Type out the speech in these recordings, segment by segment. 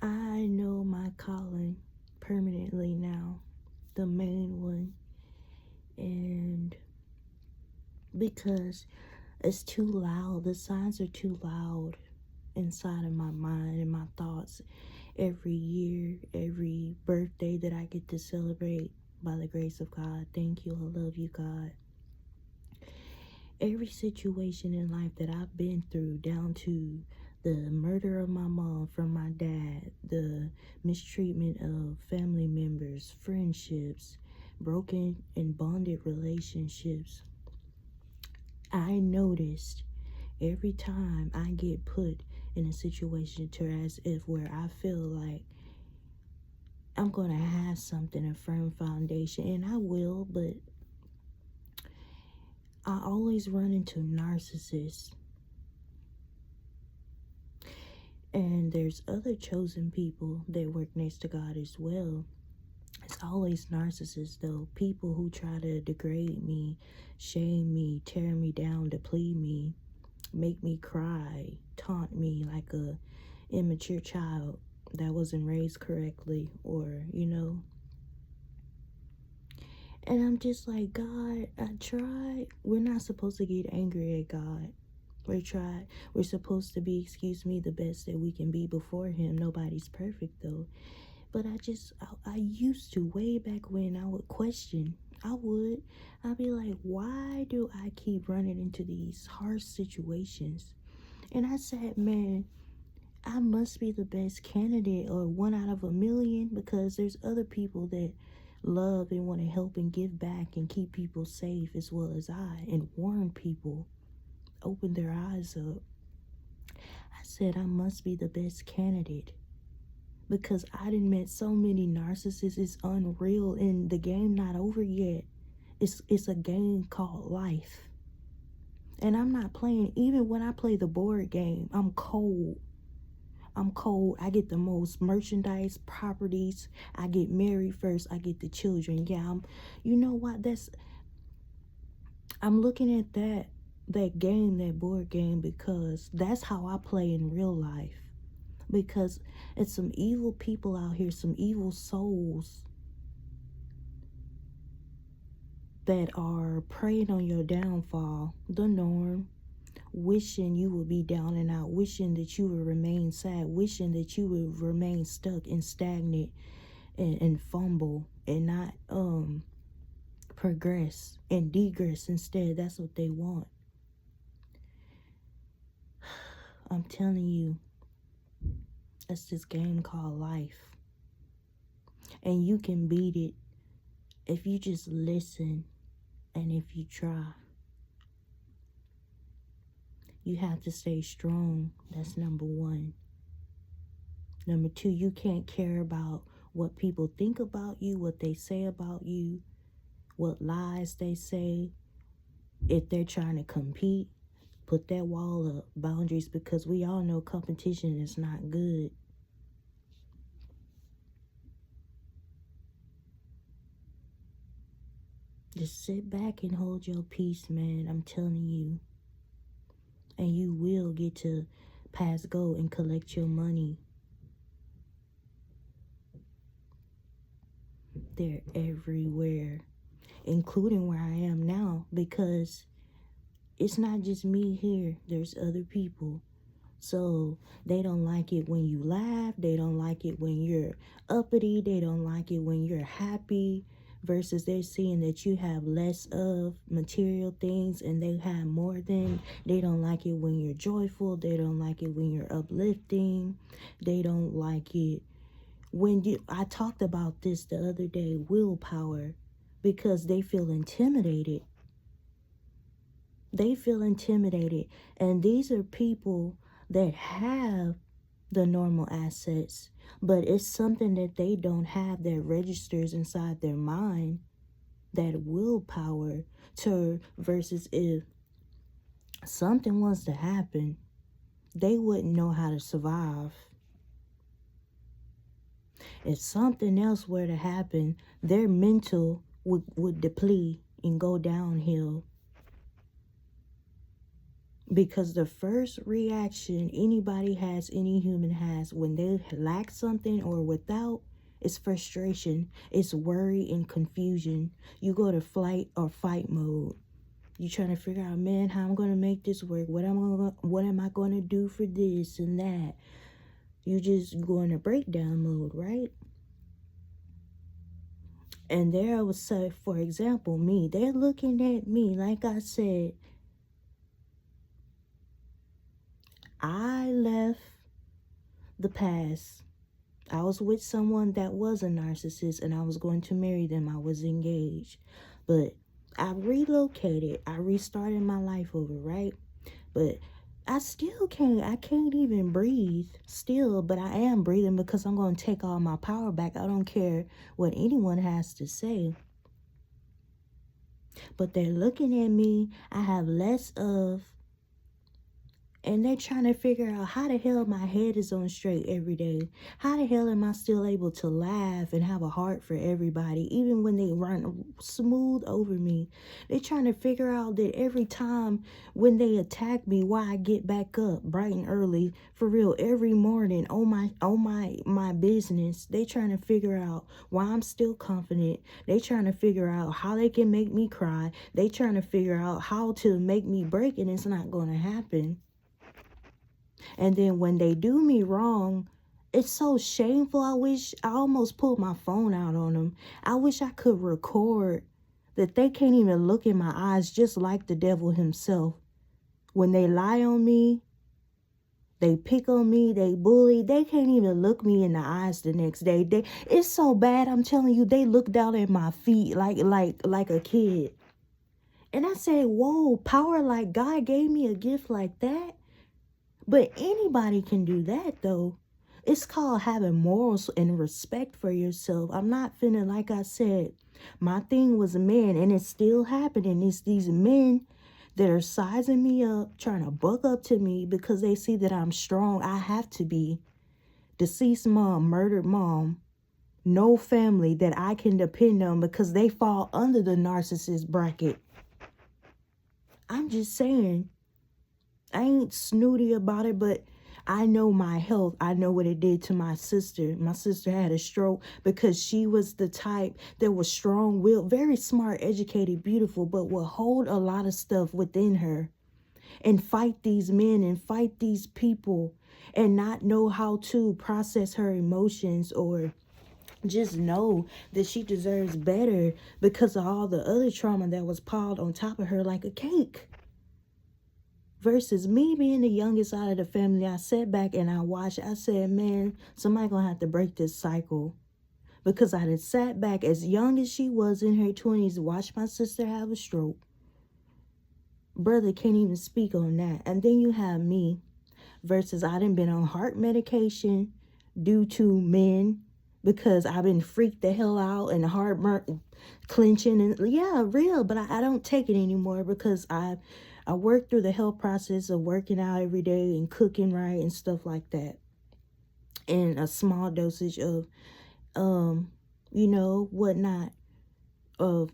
I know my calling permanently now, the main one, and because it's too loud, the signs are too loud inside of my mind and my thoughts. Every year, every birthday that I get to celebrate, by the grace of God, thank you, I love you, God. Every situation in life that I've been through, down to the murder of my mom from my dad, the mistreatment of family members, friendships, broken and bonded relationships, I noticed every time I get put in a situation to as if where I feel like I'm going to have something, a firm foundation, and I will, but I always run into narcissists. And there's other chosen people that work next to God as well. It's always narcissists, though. People who try to degrade me, shame me, tear me down, deplete me, make me cry, taunt me like a immature child that wasn't raised correctly, or, And I'm just like, God, I tried. We're not supposed to get angry at God. We're supposed to be, excuse me, the best that we can be before Him. Nobody's perfect, though. But I used to, way back when, I would question. I'd be like, why do I keep running into these harsh situations? And I said, man, I must be the best candidate, or one out of a million, because there's other people that love and want to help and give back and keep people safe as well as I, and warn people, open their eyes up. I said I must be the best candidate because I done met so many narcissists. It's unreal, and the game not over yet. It's a game called life. And I'm not playing. Even when I play the board game, I'm cold. I get the most merchandise, properties. I get married first. I get the children. Yeah, you know what? I'm looking at that game, that board game, because that's how I play in real life. Because it's some evil people out here, some evil souls that are preying on your downfall, the norm. Wishing you would be down and out, wishing that you would remain sad, wishing that you would remain stuck and stagnant and fumble and not progress and degress instead. That's what they want. I'm telling you, it's this game called life. And you can beat it if you just listen and if you try. You have to stay strong. That's number one. Number two, you can't care about what people think about you, what they say about you, what lies they say. If they're trying to compete, put that wall up, boundaries, because we all know competition is not good. Just sit back and hold your peace, man. I'm telling you. And you will get to pass go and collect your money. They're everywhere, including where I am now, because it's not just me here. There's other people. So they don't like it when you laugh. They don't like it when you're uppity. They don't like it when you're happy, versus they're seeing that you have less of material things and they have more than. They don't like it when you're joyful. They don't like it when you're uplifting. They don't like it when I talked about this the other day, willpower, because they feel intimidated. They feel intimidated. And these are people that have the normal assets, but it's something that they don't have that registers inside their mind, that willpower, to versus if something was to happen, they wouldn't know how to survive. If something else were to happen, their mental would deplete and go downhill. Because the first reaction anybody has, any human has, when they lack something or without, is frustration, it's worry and confusion. You go to flight or fight mode. You trying to figure out, man, how I'm gonna make this work? What am I gonna do for this and that? You just go into breakdown mode, right? And there I would say, for example, me. They're looking at me, like I said, I left the past. I was with someone that was a narcissist and I was going to marry them. I was engaged. But I relocated. I restarted my life over, right? But I can't even breathe still, but I am breathing because I'm going to take all my power back. I don't care what anyone has to say. But they're looking at me. I have less of, and they're trying to figure out how the hell my head is on straight every day. How the hell am I still able to laugh and have a heart for everybody, even when they run smooth over me? They're trying to figure out that every time when they attack me, why I get back up bright and early, for real, every morning on my business. They trying to figure out why I'm still confident. They trying to figure out how they can make me cry. They trying to figure out how to make me break, and it's not going to happen. And then when they do me wrong, it's so shameful. I almost pulled my phone out on them. I wish I could record that they can't even look in my eyes, just like the devil himself. When they lie on me, they pick on me, they bully, they can't even look me in the eyes the next day. It's so bad, I'm telling you, they look down at my feet like a kid. And I say, whoa, power like God gave me a gift like that? But anybody can do that, though. It's called having morals and respect for yourself. I'm not finna, like I said, my thing was men, and it's still happening. It's these men that are sizing me up, trying to buck up to me because they see that I'm strong. I have to be. Deceased mom, murdered mom, no family that I can depend on because they fall under the narcissist bracket. I'm just saying. I ain't snooty about it, but I know my health. I know what it did to my sister. My sister had a stroke because she was the type that was strong-willed, very smart, educated, beautiful, but will hold a lot of stuff within her and fight these men and fight these people and not know how to process her emotions or just know that she deserves better because of all the other trauma that was piled on top of her like a cake. Versus me being the youngest out of the family, I sat back and I watched. I said, man, somebody gonna have to break this cycle. Because I had sat back as young as she was in her 20s, watched my sister have a stroke. Brother can't even speak on that. And then you have me, versus I done been on heart medication due to men because I've been freaked the hell out and heart clenching. And yeah, real, but I don't take it anymore because I work through the health process of working out every day and cooking right and stuff like that. And a small dosage of, whatnot, of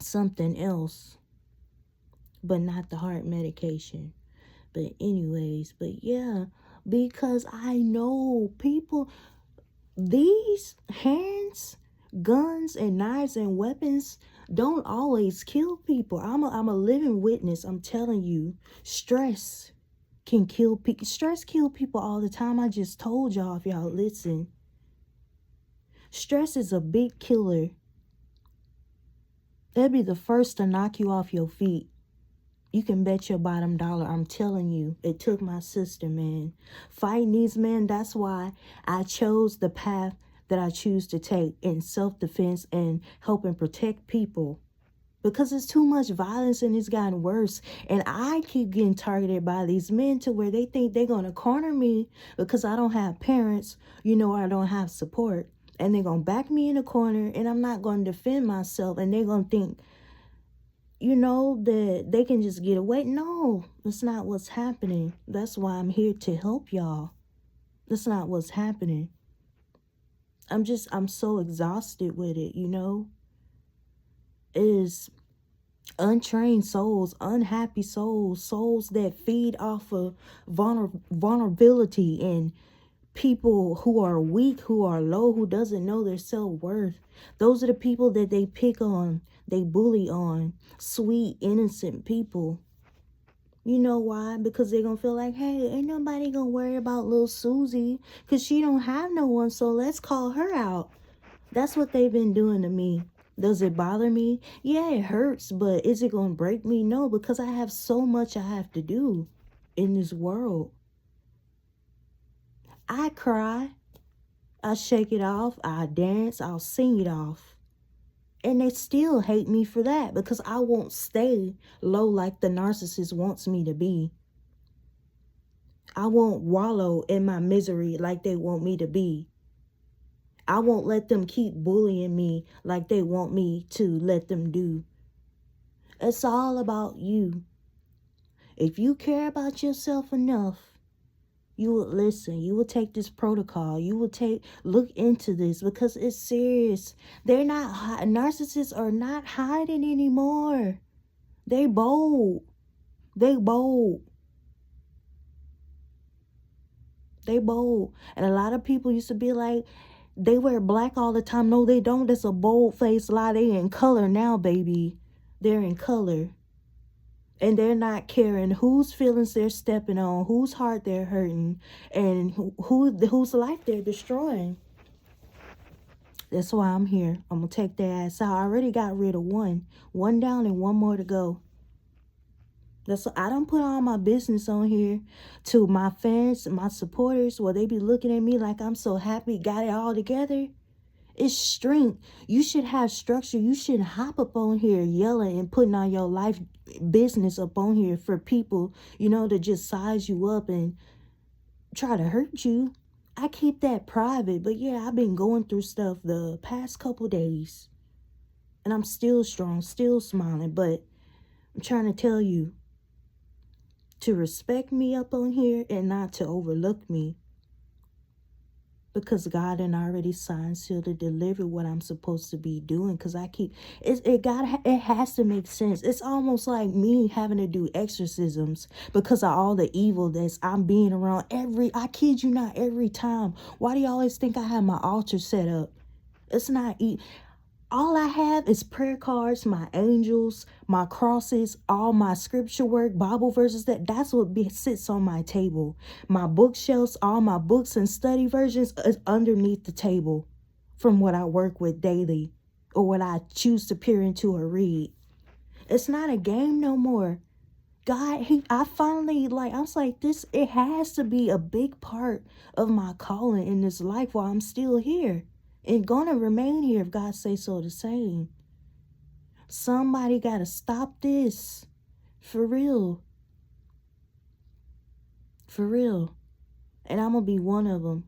something else, but not the heart medication. But anyways, but yeah, because I know people, these hands, guns and knives and weapons don't always kill people. I'm a living witness. I'm telling you, stress can kill people. Stress kill people all the time. I just told y'all, if y'all listen. Stress is a big killer. It'll be the first to knock you off your feet. You can bet your bottom dollar. I'm telling you, it took my sister, man. Fighting these men, that's why I chose the path that I choose to take in self-defense and helping protect people. Because it's too much violence and it's gotten worse. And I keep getting targeted by these men to where they think they're going to corner me because I don't have parents, or I don't have support. And they're going to back me in a corner and I'm not going to defend myself. And they're going to think, that they can just get away. No, that's not what's happening. That's why I'm here to help y'all. That's not what's happening. I'm so exhausted with it, Untrained souls, unhappy souls, souls that feed off of vulnerability, and people who are weak, who are low, who doesn't know their self-worth. Those are the people that they pick on, they bully on. Sweet, innocent people. You know why? Because they're gonna feel like, hey, ain't nobody gonna worry about little Susie because she don't have no one, so let's call her out. That's what they've been doing to me. Does it bother me? Yeah, it hurts, but is it gonna break me? No, because I have so much I have to do in this world. I cry, I shake it off, I dance, I'll sing it off. And they still hate me for that because I won't stay low like the narcissist wants me to be. I won't wallow in my misery like they want me to be. I won't let them keep bullying me like they want me to let them do. It's all about you. If you care about yourself enough, you would listen. You would take this protocol. You would look into this because it's serious. They're not, narcissists are not hiding anymore. They bold. They bold. They bold. And a lot of people used to be like, they wear black all the time. No, they don't. That's a bold-faced lie. They in color now, baby. They're in color. And they're not caring whose feelings they're stepping on, whose heart they're hurting, and whose life they're destroying. That's why I'm here. I'm going to take their ass out. I already got rid of one. One down and one more to go. I don't put all my business on here to my fans, my supporters, where they be looking at me like I'm so happy, got it all together. It's strength. You should have structure. You shouldn't hop up on here yelling and putting all your life business up on here for people, to just size you up and try to hurt you. I keep that private. But yeah, I've been going through stuff the past couple days. And I'm still strong, still smiling. But I'm trying to tell you to respect me up on here and not to overlook me. Because God had already signed, sealed, to deliver what I'm supposed to be doing. Because it has to make sense. It's almost like me having to do exorcisms because of all the evil I'm being around I kid you not, every time. Why do you always think I have my altar set up? It's not all I have is prayer cards, my angels, my crosses, all my scripture work, Bible verses. That's what sits on my table. My bookshelves, all my books and study versions is underneath the table from what I work with daily or what I choose to peer into or read. It's not a game no more. God, I finally, I was like, it has to be a big part of my calling in this life while I'm still here. And gonna remain here if God say so the same. Somebody gotta stop this. For real. For real. And I'm gonna be one of them.